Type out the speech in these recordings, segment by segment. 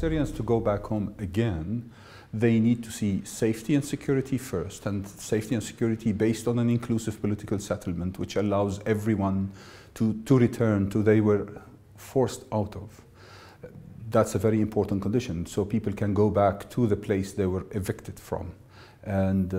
Syrians to go back home again, they need to see safety and security first, and safety and security based on an inclusive political settlement which allows everyone to return to they were forced out of. That's a very important condition, so people can go back to the place they were evicted from. And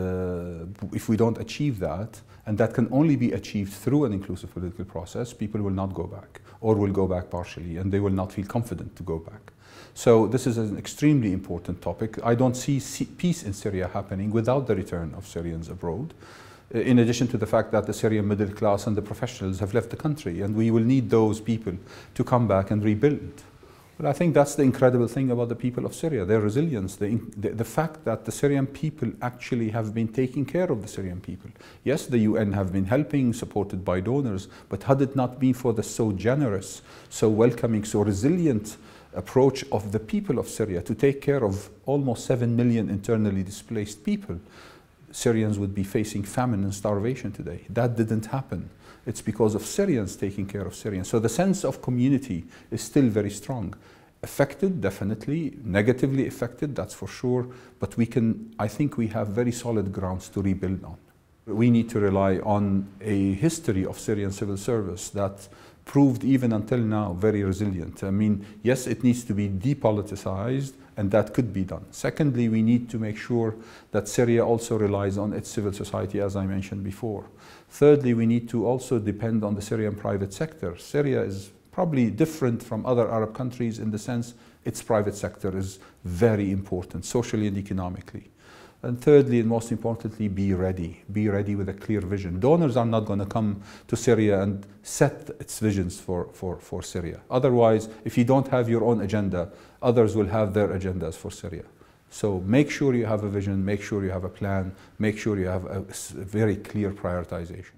if we don't achieve that, and that can only be achieved through an inclusive political process, people will not go back, or will go back partially, and they will not feel confident to go back. So this is an extremely important topic. I don't see peace in Syria happening without the return of Syrians abroad, in addition to the fact that the Syrian middle class and the professionals have left the country, and we will need those people to come back and rebuild. But I think that's the incredible thing about the people of Syria, their resilience, the fact that the Syrian people actually have been taking care of the Syrian people. Yes, the UN have been helping, supported by donors, but had it not been for the so generous, so welcoming, so resilient approach of the people of Syria to take care of almost 7 million internally displaced people, Syrians would be facing famine and starvation today. That didn't happen. It's because of Syrians taking care of Syrians. So the sense of community is still very strong. Affected, definitely. Negatively affected, that's for sure. But I think we have very solid grounds to rebuild on. We need to rely on a history of Syrian civil service that proved even until now very resilient. I mean, yes, it needs to be depoliticized, and that could be done. Secondly, we need to make sure that Syria also relies on its civil society, as I mentioned before. Thirdly, we need to also depend on the Syrian private sector. Syria is probably different from other Arab countries in the sense its private sector is very important, socially and economically. And thirdly, and most importantly, be ready. Be ready with a clear vision. Donors are not going to come to Syria and set its visions for Syria. Otherwise, if you don't have your own agenda, others will have their agendas for Syria. So make sure you have a vision, make sure you have a plan, make sure you have a very clear prioritization.